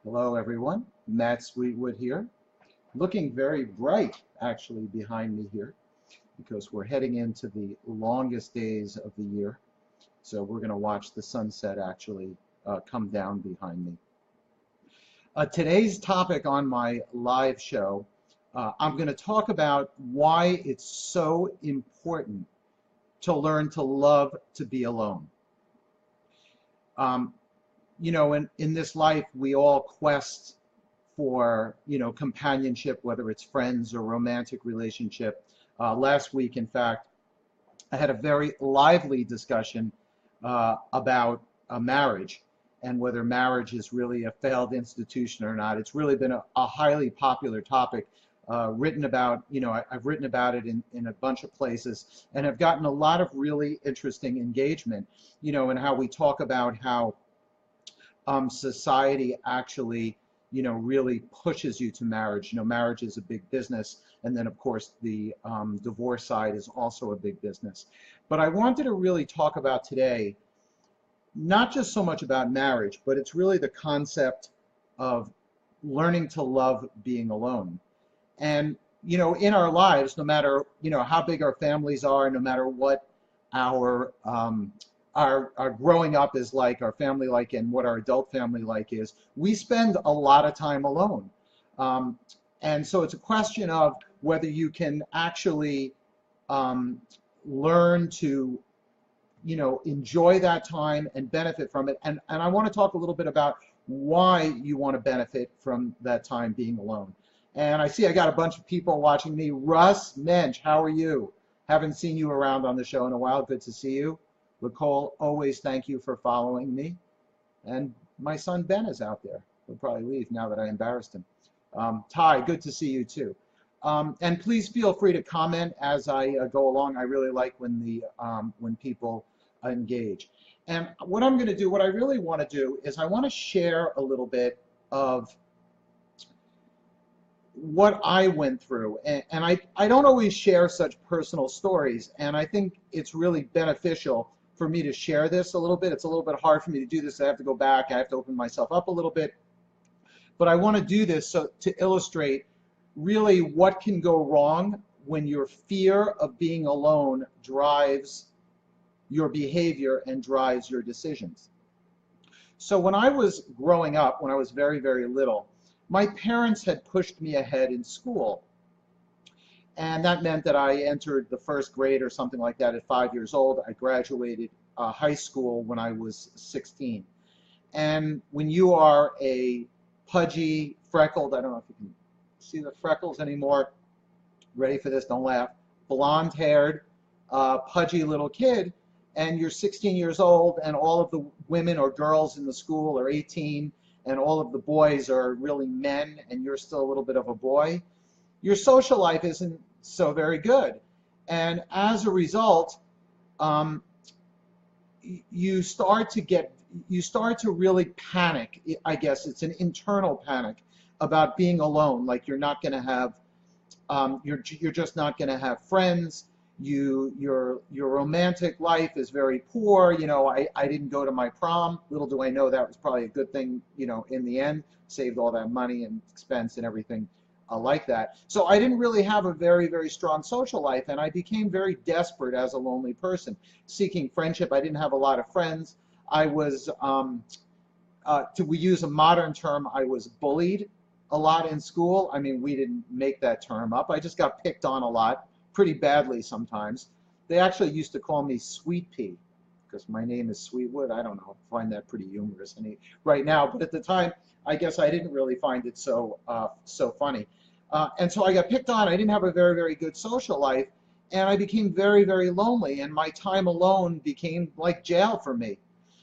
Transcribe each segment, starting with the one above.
Hello, everyone. Matt Sweetwood here. Looking very bright, actually, behind me here because we're heading into the longest days of the year. So we're going to watch the sunset actually come down behind me. Today's topic on my live show, I'm going to talk about why it's so important to learn to love to be alone. Um, in this life, we all quest for, companionship, whether it's friends or romantic relationship. Last week, in fact, I had a very lively discussion about a marriage and whether marriage is really a failed institution or not. It's really been a highly popular topic, written about, I've written about it in a bunch of places and have gotten a lot of really interesting engagement, and how we talk about how society actually, really pushes you to marriage. Marriage is a big business, and then of course the divorce side is also a big business. But I wanted to really talk about today, not just so much about marriage, but it's really the concept of learning to love being alone. And, in our lives, no matter, how big our families are, no matter what our our growing up is like, our family like, and what our adult family like is, we spend a lot of time alone. Um, and so it's a question of whether you can actually um, learn to, enjoy that time and benefit from it. And I want to talk a little bit about why you want to benefit from that time being alone. And I see I got a bunch of people watching me. Russ Mensch, how are you? Haven't seen you around on the show in a while. Good to see you. Nicole, always thank you for following me. And my son Ben is out there. He'll probably leave now that I embarrassed him. Ty, good to see you too. And please feel free to comment as I go along. I really like when people engage. And what I'm going to do, what I really want to do, is I want to share a little bit of what I went through. And I don't always share such personal stories. And I think it's really beneficial for me to share this a little bit. It's a little bit hard for me to do this. I have to go back. I have to open myself up a little bit. But I want to do this so to illustrate really what can go wrong when your fear of being alone drives your behavior and drives your decisions. So when I was growing up, when I was very, very little, my parents had pushed me ahead in school. And that meant that I entered the first grade or something like that at 5 years old. I graduated high school when I was 16. And when you are a pudgy, freckled, I don't know if you can see the freckles anymore. Ready for this? Don't laugh. Blonde-haired, pudgy little kid, and you're 16 years old, and all of the women or girls in the school are 18, and all of the boys are really men, and you're still a little bit of a boy, your social life isn't so very good. And as a result, um, you start to really panic. I guess it's an internal panic about being alone. Like you're not going to have, you're just not going to have friends. Your romantic life is very poor. I didn't go to my prom. Little do I know that was probably a good thing, in the end. Saved all that money and expense and everything like that. So I didn't really have a very, very strong social life, and I became very desperate as a lonely person, seeking friendship. I didn't have a lot of friends. I was, we use a modern term, I was bullied a lot in school. I mean, we didn't make that term up. I just got picked on a lot, pretty badly sometimes. They actually used to call me Sweet Pea because my name is Sweetwood. I don't know, I find that pretty humorous right now, but at the time, I guess I didn't really find it so funny. And so I got picked on. I didn't have a very, very good social life, and I became very, very lonely, and my time alone became like jail for me.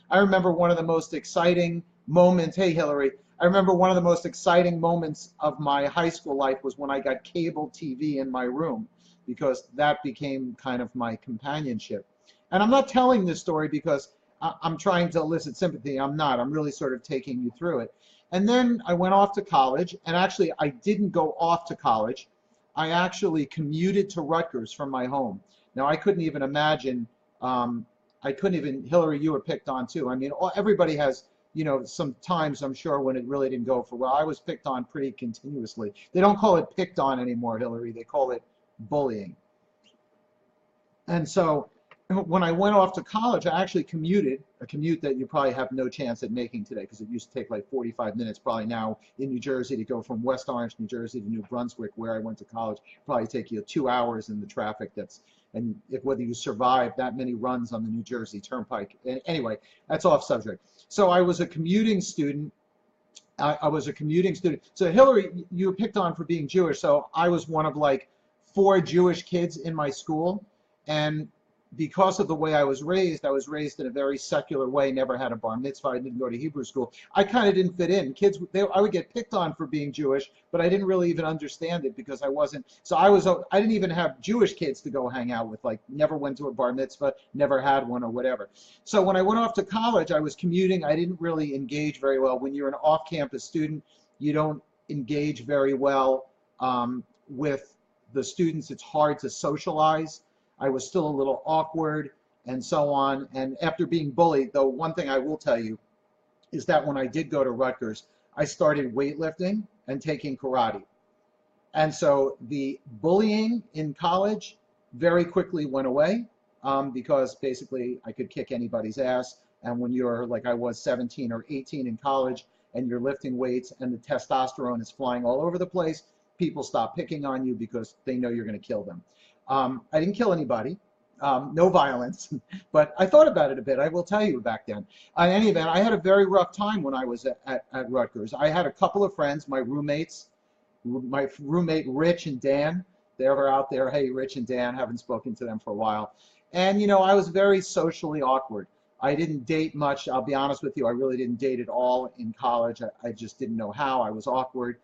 I remember one of the most exciting moments, hey Hillary, I remember one of the most exciting moments of my high school life was when I got cable TV in my room, because that became kind of my companionship. And I'm not telling this story because I'm trying to elicit sympathy. I'm not. I'm really sort of taking you through it. And then I went off to college, and actually I didn't go off to college. I actually commuted to Rutgers from my home. Now I couldn't even imagine, Hillary, you were picked on too. I mean, everybody has, you know, some times I'm sure when it really didn't go for well. I was picked on pretty continuously. They don't call it picked on anymore, Hillary. They call it bullying. And so when I went off to college, I actually commuted, a commute that you probably have no chance at making today because it used to take like 45 minutes probably now in New Jersey to go from West Orange, New Jersey to New Brunswick, where I went to college, probably take you 2 hours in the traffic that's, and if whether you survive that many runs on the New Jersey Turnpike. Anyway, that's off subject. So I was a commuting student. I was a commuting student. So Hillary, you were picked on for being Jewish. So I was one of like 4 Jewish kids in my school. And because of the way I was raised in a very secular way, never had a bar mitzvah, I didn't go to Hebrew school. I kind of didn't fit in. Kids, I would get picked on for being Jewish, but I didn't really even understand it because I wasn't. So I didn't even have Jewish kids to go hang out with, like never went to a bar mitzvah, never had one or whatever. So when I went off to college, I was commuting. I didn't really engage very well. When you're an off-campus student, you don't engage very well with the students. It's hard to socialize. I was still a little awkward and so on. And after being bullied, though, one thing I will tell you is that when I did go to Rutgers, I started weightlifting and taking karate. And so the bullying in college very quickly went away because basically I could kick anybody's ass. And when you're like I was 17 or 18 in college and you're lifting weights and the testosterone is flying all over the place, people stop picking on you because they know you're going to kill them. I didn't kill anybody, no violence, but I thought about it a bit. I will tell you back then. In any event, I had a very rough time when I was at Rutgers. I had a couple of friends, my roommate Rich and Dan. They were out there. Hey, Rich and Dan, haven't spoken to them for a while. And, you know, I was very socially awkward. I didn't date much. I'll be honest with you. I really didn't date at all in college. I just didn't know how. I was awkward.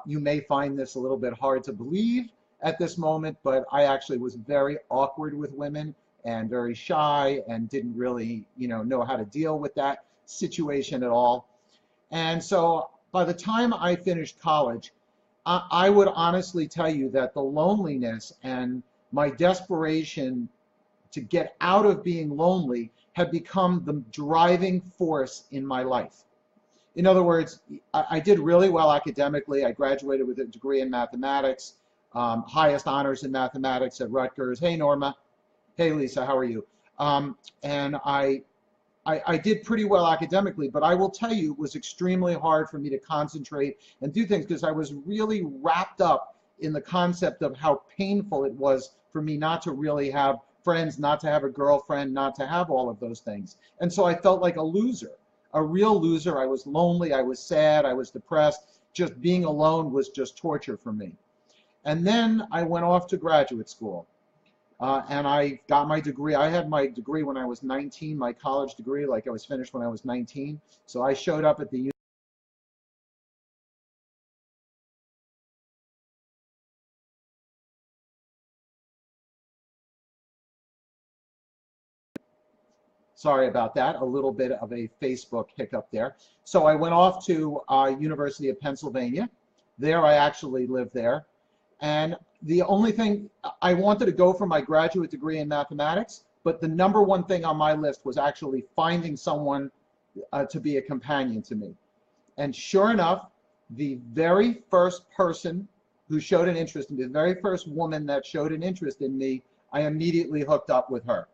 You may find this a little bit hard to believe at this moment, but I actually was very awkward with women and very shy and didn't really, you know how to deal with that situation at all. And so by the time I finished college, I would honestly tell you that the loneliness and my desperation to get out of being lonely had become the driving force in my life. In other words, I did really well academically. I graduated with a degree in mathematics. Highest honors in mathematics at Rutgers. Hey, Norma. Hey, Lisa, how are you? And I did pretty well academically, but I will tell you it was extremely hard for me to concentrate and do things because I was really wrapped up in the concept of how painful it was for me not to really have friends, not to have a girlfriend, not to have all of those things. And so I felt like a loser, a real loser. I was lonely, I was sad, I was depressed. Just being alone was just torture for me. And then I went off to graduate school and I got my degree. I had my degree when I was 19, my college degree, like I was finished when I was 19. So I showed up at the Sorry about that, a little bit of a Facebook hiccup there. So I went off to University of Pennsylvania. There I actually lived there. And the only thing, I wanted to go for my graduate degree in mathematics, but the number one thing on my list was actually finding someone to be a companion to me. And sure enough, the very first person who showed an interest in me, the very first woman that showed an interest in me, I immediately hooked up with her.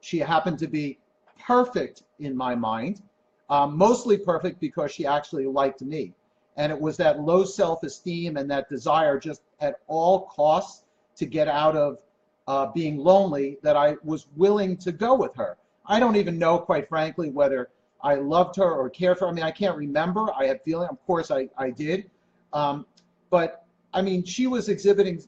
She happened to be perfect in my mind, mostly perfect because she actually liked me. And it was that low self-esteem and that desire just at all costs to get out of being lonely that I was willing to go with her. I don't even know, quite frankly, whether I loved her or cared for her. I mean, I can't remember. I had feeling, of course I did. But I mean, she was exhibiting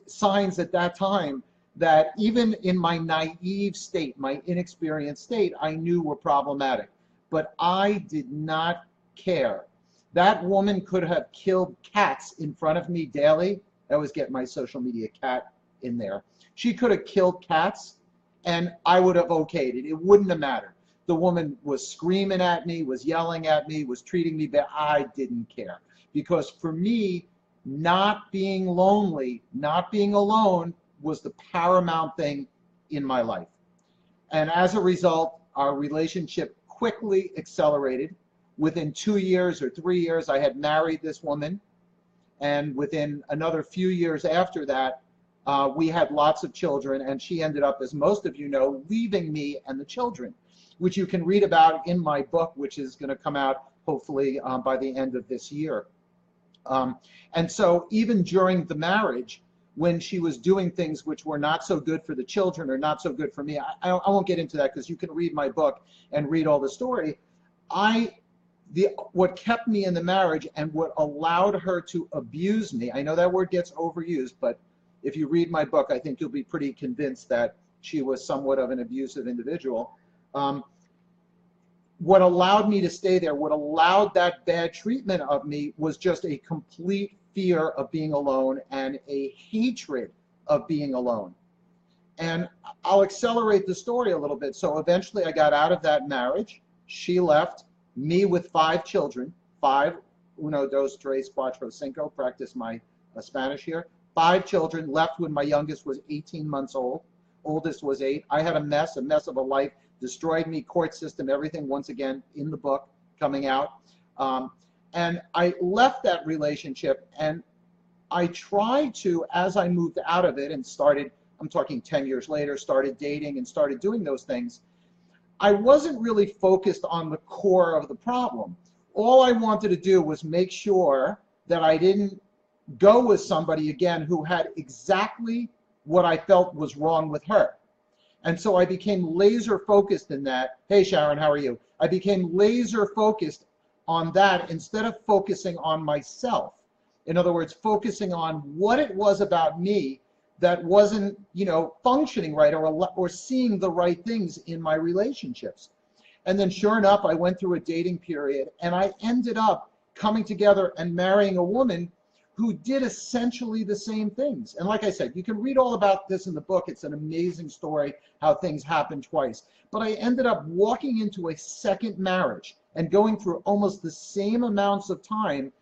signs at that time that even in my naive state, my inexperienced state, I knew were problematic. But I did not care. That woman could have killed cats in front of me daily. I always get my social media cat in there. She could have killed cats and I would have okayed it. It wouldn't have mattered. The woman was screaming at me, was yelling at me, was treating me bad. I didn't care. Because for me, not being lonely, not being alone was the paramount thing in my life. And as a result, our relationship quickly accelerated. Within 2 years or 3 years, I had married this woman. And within another few years after that, we had lots of children. And she ended up, as most of you know, leaving me and the children, which you can read about in my book, which is going to come out hopefully by the end of this year. And so even during the marriage, when she was doing things which were not so good for the children or not so good for me, I won't get into that because you can read my book and read all the story. What kept me in the marriage and what allowed her to abuse me, I know that word gets overused, but if you read my book, I think you'll be pretty convinced that she was somewhat of an abusive individual. What allowed me to stay there, what allowed that bad treatment of me was just a complete fear of being alone and a hatred of being alone. And I'll accelerate the story a little bit. So eventually I got out of that marriage. She left me with 5 children, 5, uno, dos, tres, cuatro, cinco, practice my Spanish here. 5 children, left when my youngest was 18 months old. Oldest was 8. I had a mess of a life, destroyed me, court system, everything, once again, in the book, coming out. And I left that relationship, and I tried to, as I moved out of it and started, I'm talking 10 years later, started dating and started doing those things, I wasn't really focused on the core of the problem. All I wanted to do was make sure that I didn't go with somebody again who had exactly what I felt was wrong with her. And so I became laser focused in that. Hey Sharon, how are you? I became laser focused on that instead of focusing on myself. In other words, focusing on what it was about me that wasn't, functioning right or seeing the right things in my relationships. And then sure enough, I went through a dating period and I ended up coming together and marrying a woman who did essentially the same things. And like I said, you can read all about this in the book. It's an amazing story, how things happen twice. But I ended up walking into a second marriage and going through almost the same amounts of time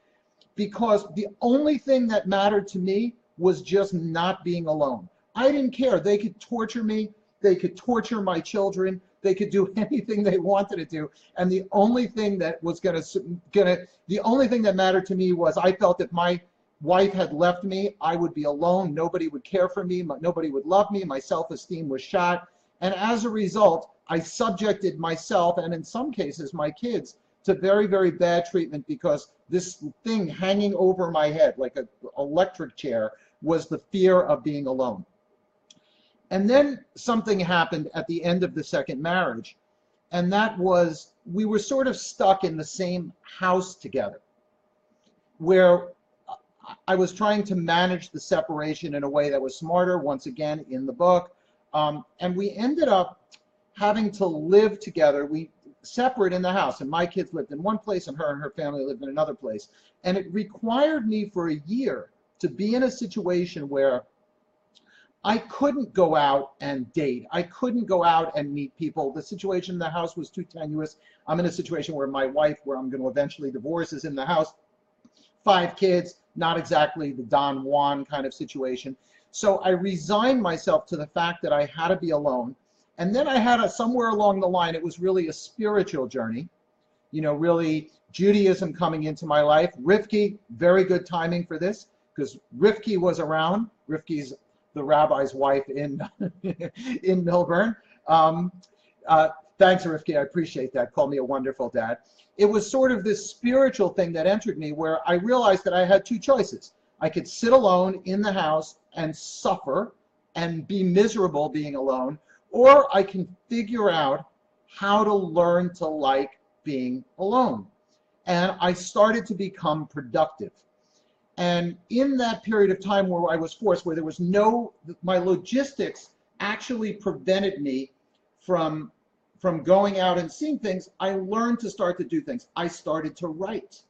because the only thing that mattered to me was just not being alone. I didn't care. They could torture me. They could torture my children. They could do anything they wanted to do. And the only thing that was the only thing that mattered to me was I felt if my wife had left me, I would be alone. Nobody would care for me. Nobody would love me. My self-esteem was shot. And as a result, I subjected myself and in some cases my kids to very, very bad treatment because this thing hanging over my head like an electric chair was the fear of being alone. And then something happened at the end of the second marriage, and that was we were sort of stuck in the same house together, where I was trying to manage the separation in a way that was smarter, once again, in the book. And we ended up having to live together. We separate in the house, and my kids lived in one place, and her family lived in another place. And it required me for a year to be in a situation where I couldn't go out and date. I couldn't go out and meet people. The situation in the house was too tenuous. I'm in a situation where my wife, where I'm going to eventually divorce, is in the house. 5 kids, not exactly the Don Juan kind of situation. So I resigned myself to the fact that I had to be alone. And then I had somewhere along the line, it was really a spiritual journey, really Judaism coming into my life. Rivki, very good timing for this, because Rivki was around. Rivki's the rabbi's wife in in Milburn. Thanks, Rivki, I appreciate that. Call me a wonderful dad. It was sort of this spiritual thing that entered me where I realized that I had 2 choices. I could sit alone in the house and suffer and be miserable being alone, or I can figure out how to learn to like being alone. And I started to become productive. And in that period of time where I was forced, where there was my logistics actually prevented me from going out and seeing things, I learned to start to do things. I started to write.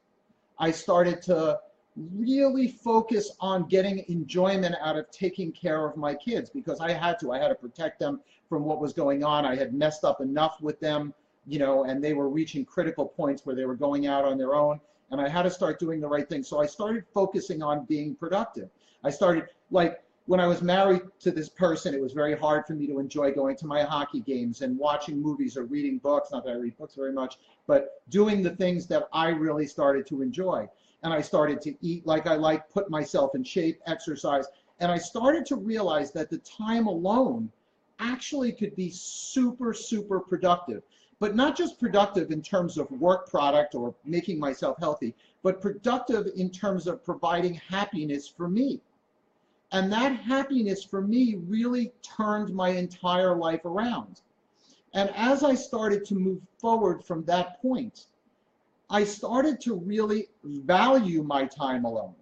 I started to really focus on getting enjoyment out of taking care of my kids because I had to protect them from what was going on. I had messed up enough with them, and they were reaching critical points where they were going out on their own. And I had to start doing the right thing. So I started focusing on being productive. I started, like when I was married to this person, it was very hard for me to enjoy going to my hockey games and watching movies or reading books. Not that I read books very much, but doing the things that I really started to enjoy. And I started to eat like I like, put myself in shape, exercise. And I started to realize that the time alone actually could be super, super productive. But not just productive in terms of work product or making myself healthy, but productive in terms of providing happiness for me. And that happiness for me really turned my entire life around. And as I started to move forward from that point, I started to really value my time alone.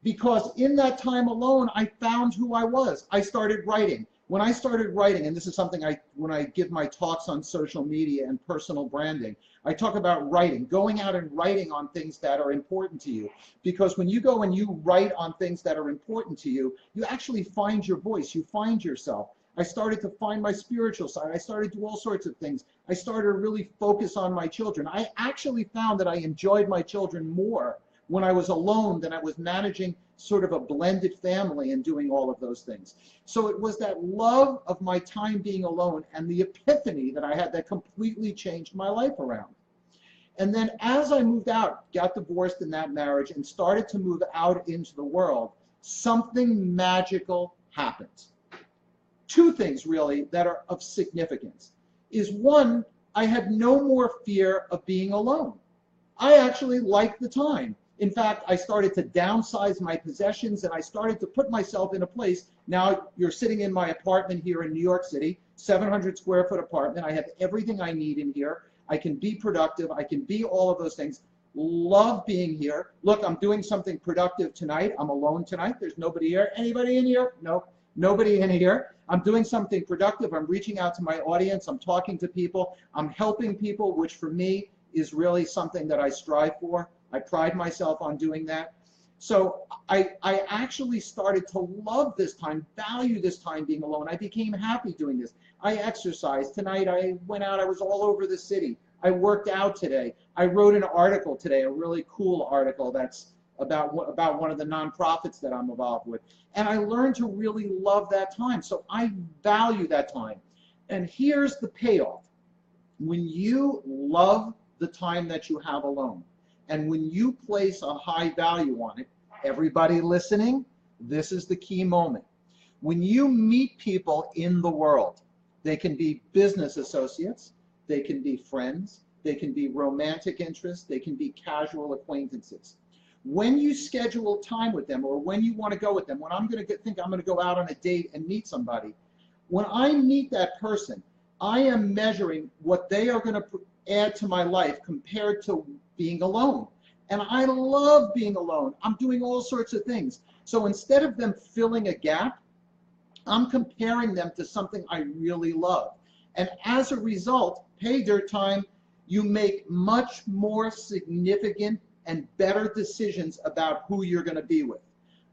Because in that time alone, I found who I was. I started writing. When I started writing, and this is something when I give my talks on social media and personal branding, I talk about writing, going out and writing on things that are important to you. Because when you go and you write on things that are important to you, you actually find your voice, you find yourself. I started to find my spiritual side. I started to do all sorts of things. I started to really focus on my children. I actually found that I enjoyed my children more when I was alone than I was managing sort of a blended family and doing all of those things. So it was that love of my time being alone and the epiphany that I had that completely changed my life around. And then as I moved out, got divorced in that marriage and started to move out into the world, something magical happened. Two things really that are of significance is one, I had no more fear of being alone. I actually liked the time. In fact, I started to downsize my possessions and I started to put myself in a place. Now you're sitting in my apartment here in New York City, 700 square foot apartment. I have everything I need in here. I can be productive. I can be all of those things. Love being here. Look, I'm doing something productive tonight. I'm alone tonight. There's nobody here. Anybody in here? No, nobody in here. I'm doing something productive. I'm reaching out to my audience. I'm talking to people. I'm helping people, which for me is really something that I strive for. I pride myself on doing that. So I actually started to love this time, value this time being alone. I became happy doing this. I exercised. Tonight I went out. I was all over the city. I worked out today. I wrote an article today, a really cool article that's about one of the nonprofits that I'm involved with. And I learned to really love that time. So I value that time. And here's the payoff. When you love the time that you have alone, and when you place a high value on it, everybody listening, this is the key moment. When you meet people in the world, they can be business associates, they can be friends, they can be romantic interests, they can be casual acquaintances. When you schedule time with them or when you want to go with them, when I'm going to think I'm going to go out on a date and meet somebody, when I meet that person, I am measuring what they are going to add to my life compared to being alone. And I love being alone. I'm doing all sorts of things. So instead of them filling a gap, I'm comparing them to something I really love. And as a result, pay dirt time, you make much more significant and better decisions about who you're going to be with.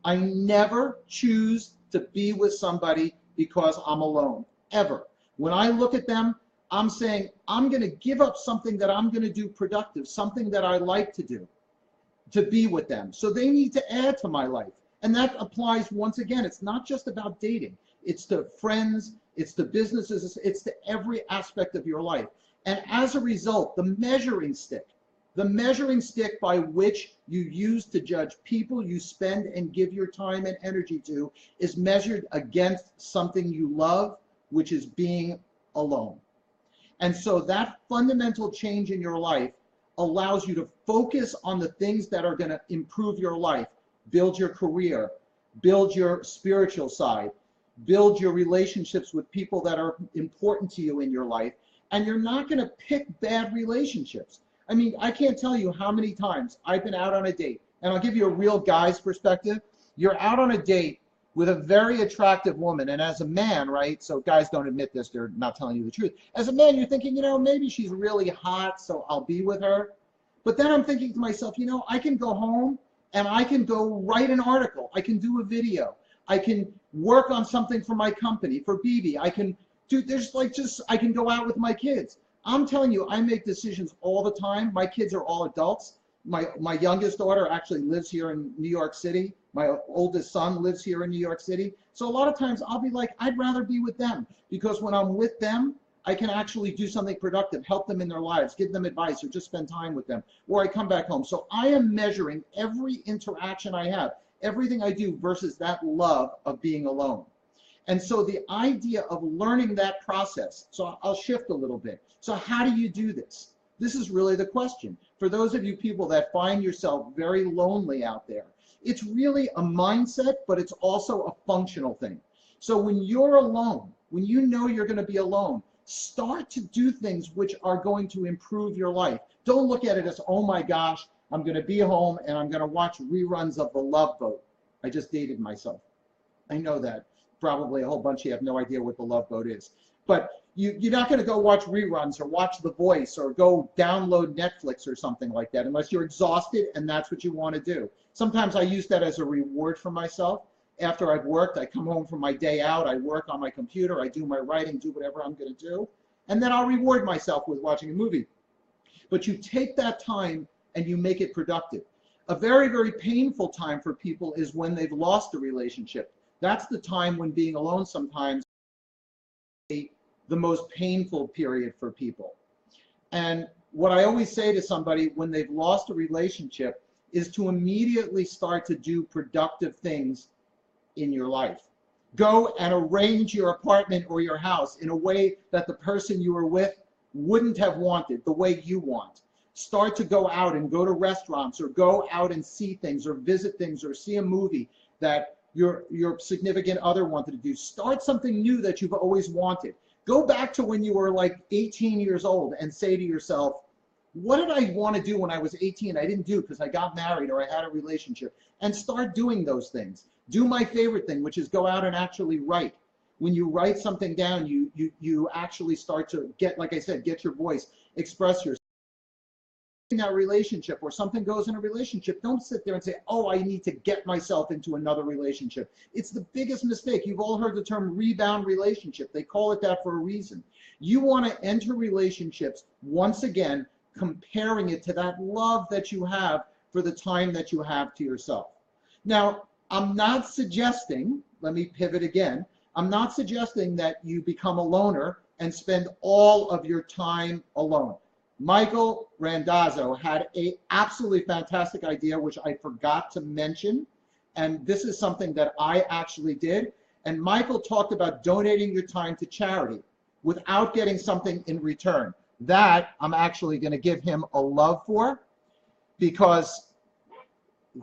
I never choose to be with somebody because I'm alone, ever. When I look at them, I'm saying, I'm going to give up something that I'm going to do productive, something that I like to do, to be with them. So they need to add to my life. And that applies, once again, it's not just about dating. It's to friends, it's to businesses, it's to every aspect of your life. And as a result, the measuring stick by which you use to judge people you spend and give your time and energy to is measured against something you love, which is being alone. And so that fundamental change in your life allows you to focus on the things that are going to improve your life, build your career, build your spiritual side, build your relationships with people that are important to you in your life, and you're not going to pick bad relationships. I mean, I can't tell you how many times I've been out on a date, and I'll give you a real guy's perspective. You're out on a date with a very attractive woman, and as a man, right, so guys don't admit this, they're not telling you the truth. As a man, you're thinking, you know, maybe she's really hot, so I'll be with her. But then I'm thinking to myself, you know, I can go home and I can go write an article. I can do a video. I can work on something for my company, for BB. I can do, I can go out with my kids. I'm telling you, I make decisions all the time. My kids are all adults. My youngest daughter actually lives here in New York City. My oldest son lives here in New York City. So a lot of times I'll be like, I'd rather be with them, because when I'm with them, I can actually do something productive, help them in their lives, give them advice, or just spend time with them, or I come back home. So I am measuring every interaction I have, everything I do versus that love of being alone. And so the idea of learning that process, so I'll shift a little bit. So how do you do this? This is really the question. For those of you people that find yourself very lonely out there, it's really a mindset, but it's also a functional thing. So when you're alone, when you know you're going to be alone, start to do things which are going to improve your life. Don't look at it as, oh my gosh, I'm going to be home and I'm going to watch reruns of The Love Boat. I just dated myself. I know that. Probably a whole bunch of you have no idea what The Love Boat is. But you're not going to go watch reruns or watch The Voice or go download Netflix or something like that unless you're exhausted and that's what you want to do. Sometimes I use that as a reward for myself. After I've worked, I come home from my day out, I work on my computer, I do my writing, do whatever I'm going to do, and then I'll reward myself with watching a movie. But you take that time and you make it productive. A very, very painful time for people is when they've lost a relationship. That's the time when being alone sometimes is the most painful period for people. And what I always say to somebody when they've lost a relationship is to immediately start to do productive things in your life. Go and arrange your apartment or your house in a way that the person you were with wouldn't have wanted, the way you want. Start to go out and go to restaurants or go out and see things or visit things or see a movie that your significant other wanted to do. Start something new that you've always wanted. Go back to when you were like 18 years old and say to yourself, what did I want to do when I was 18? I didn't do because I got married or I had a relationship. And start doing those things. Do my favorite thing, which is go out and actually write. When you write something down, you actually start to get, like I said, get your voice, express yourself. In that relationship or something goes in a relationship, don't sit there and say, oh, I need to get myself into another relationship. It's the biggest mistake. You've all heard the term rebound relationship. They call it that for a reason. You want to enter relationships, once again, comparing it to that love that you have for the time that you have to yourself. Now, I'm not suggesting, let me pivot again, I'm not suggesting that you become a loner and spend all of your time alone. Michael Randazzo had an absolutely fantastic idea, which I forgot to mention, and this is something that I actually did. And Michael talked about donating your time to charity without getting something in return. That I'm actually going to give him a love for, because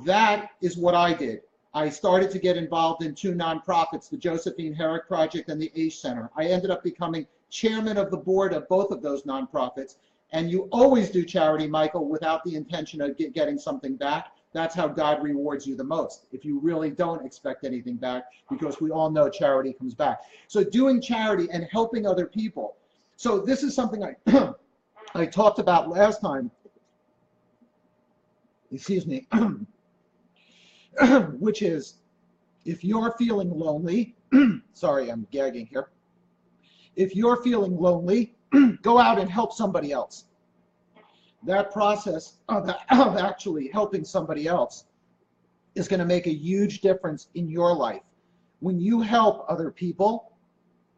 that is what I did. I started to get involved in two nonprofits, the Josephine Herrick Project and the ACE Center. I ended up becoming chairman of the board of both of those nonprofits. And you always do charity, Michael, without the intention of getting something back. That's how God rewards you the most, if you really don't expect anything back, because we all know charity comes back. So doing charity and helping other people. So this is something I, I talked about last time, excuse me, which is if you're feeling lonely, sorry, I'm gagging here. If you're feeling lonely, go out and help somebody else. That process of actually helping somebody else is going to make a huge difference in your life. When you help other people,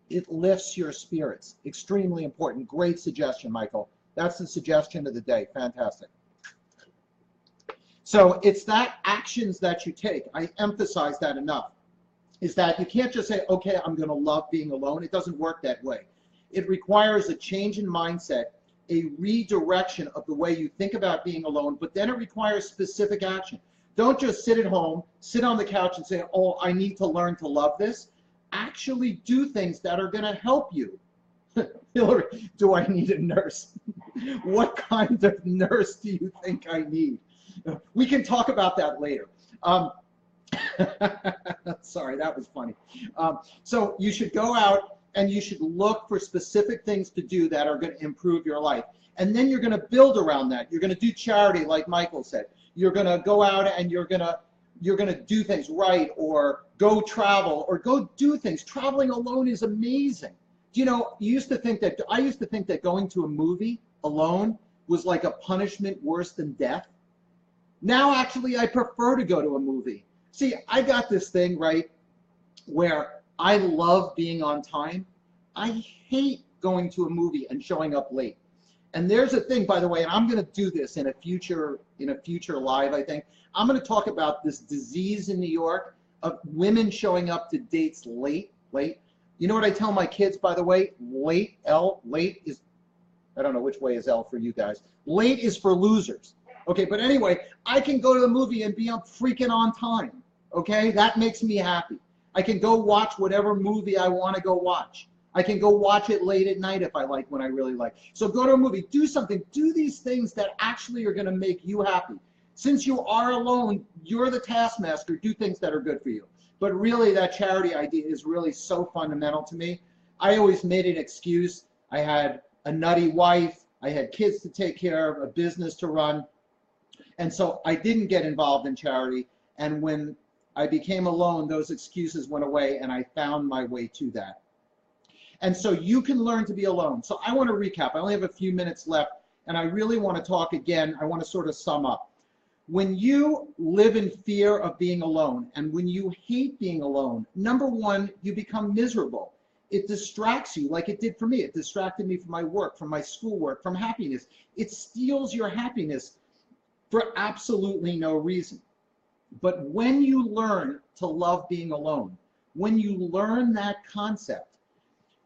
it lifts your spirits. Extremely important. Great suggestion, Michael. That's the suggestion of the day. Fantastic. So it's that actions that you take. I emphasize that enough. Is that you can't just say, okay, I'm going to love being alone. It doesn't work that way. It requires a change in mindset, a redirection of the way you think about being alone, but then it requires specific action. Don't just sit at home, sit on the couch and say, oh, I need to learn to love this. Actually do things that are going to help you. Hillary, do I need a nurse? What kind of nurse do you think I need? We can talk about that later. Sorry, that was funny. So you should go out and you should look for specific things to do that are going to improve your life. And then you're going to build around that. You're going to do charity, like Michael said. You're going to go out and you're going to do things right, or go travel, or go do things. Traveling alone is amazing. Do you know, I used to think that going to a movie alone was like a punishment worse than death. Now, actually, I prefer to go to a movie. See, I got this thing, right, where I love being on time. I hate going to a movie and showing up late. And there's a thing, by the way, and I'm going to do this in a future live, I think. I'm going to talk about this disease in New York of women showing up to dates late. You know what I tell my kids, by the way? Late is, I don't know which way is L for you guys. Late is for losers. Okay, but anyway, I can go to the movie and be up freaking on time. Okay, that makes me happy. I can go watch whatever movie I want to go watch. I can go watch it late at night if I like, when I really like. So go to a movie, do something, do these things that actually are going to make you happy. Since you are alone, you're the taskmaster, do things that are good for you. But really, that charity idea is really so fundamental to me. I always made an excuse. I had a nutty wife, I had kids to take care of, a business to run, and so I didn't get involved in charity. And when I became alone, those excuses went away, and I found my way to that. And so you can learn to be alone. So I want to recap. I only have a few minutes left, and I really want to talk again. I want to sort of sum up. When you live in fear of being alone, and when you hate being alone, number one, you become miserable. It distracts you like it did for me. It distracted me from my work, from my schoolwork, from happiness. It steals your happiness for absolutely no reason. But when you learn to love being alone, when you learn that concept,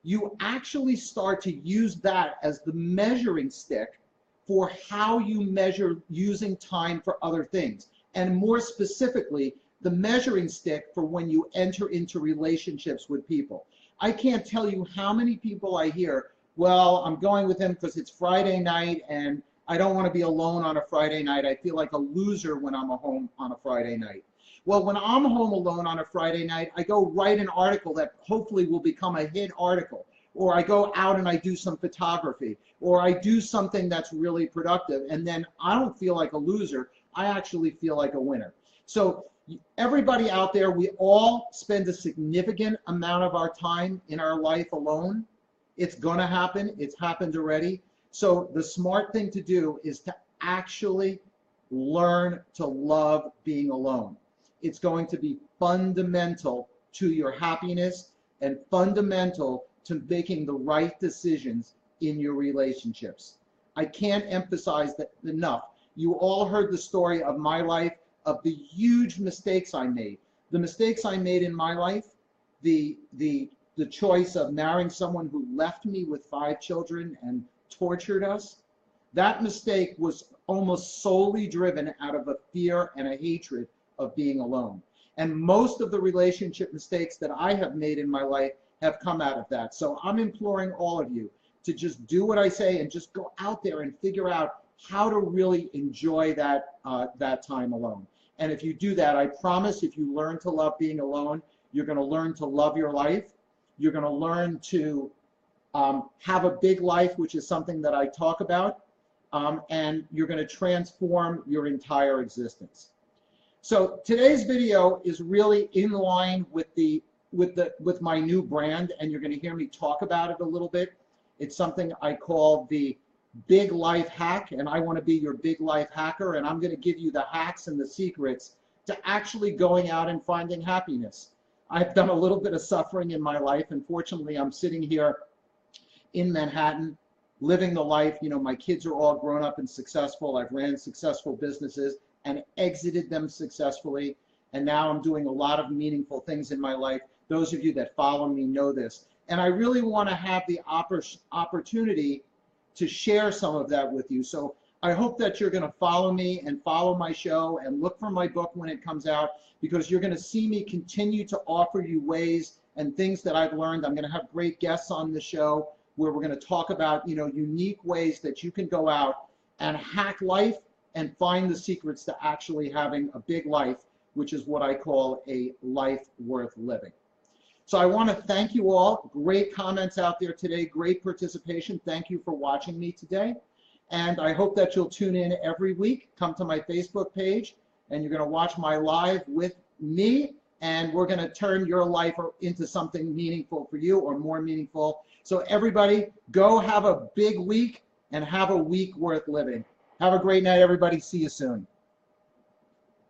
you actually start to use that as the measuring stick for how you measure using time for other things. And more specifically, the measuring stick for when you enter into relationships with people. I can't tell you how many people I hear, well, I'm going with him because it's Friday night and I don't want to be alone on a Friday night. I feel like a loser when I'm home on a Friday night. Well, when I'm home alone on a Friday night, I go write an article that hopefully will become a hit article. Or I go out and I do some photography. Or I do something that's really productive. And then I don't feel like a loser. I actually feel like a winner. So everybody out there, we all spend a significant amount of our time in our life alone. It's going to happen. It's happened already. So the smart thing to do is to actually learn to love being alone. It's going to be fundamental to your happiness and fundamental to making the right decisions in your relationships. I can't emphasize that enough. You all heard the story of my life, of the huge mistakes I made. The mistakes I made in my life, the choice of marrying someone who left me with 5 children and tortured us, that mistake was almost solely driven out of a fear and a hatred of being alone. And most of the relationship mistakes that I have made in my life have come out of that. So I'm imploring all of you to just do what I say and just go out there and figure out how to really enjoy that, that time alone. And if you do that, I promise, if you learn to love being alone, you're going to learn to love your life. You're going to learn to have a big life, which is something that I talk about, and you're going to transform your entire existence. So today's video is really in line with my new brand, and you're going to hear me talk about it a little bit. It's something I call the Big Life Hack, and I want to be your big life hacker, and I'm going to give you the hacks and the secrets to actually going out and finding happiness. I've done a little bit of suffering in my life, and fortunately I'm sitting here in Manhattan living the life. You know, my kids are all grown up and successful. I've ran successful businesses and exited them successfully, and now I'm doing a lot of meaningful things in my life. Those of you that follow me know this, and I really want to have the opportunity to share some of that with you. So I hope that you're going to follow me and follow my show and look for my book when it comes out, because you're going to see me continue to offer you ways and things that I've learned. I'm going to have great guests on the show where we're going to talk about, you know, unique ways that you can go out and hack life and find the secrets to actually having a big life, which is what I call a life worth living. So I want to thank you all. Great comments out there today, great participation. Thank you for watching me today. And I hope that you'll tune in every week. Come to my Facebook page, and you're going to watch my live with me, and we're going to turn your life into something meaningful for you, or more meaningful. So everybody, go have a big week and have a week worth living. Have a great night, everybody. See you soon.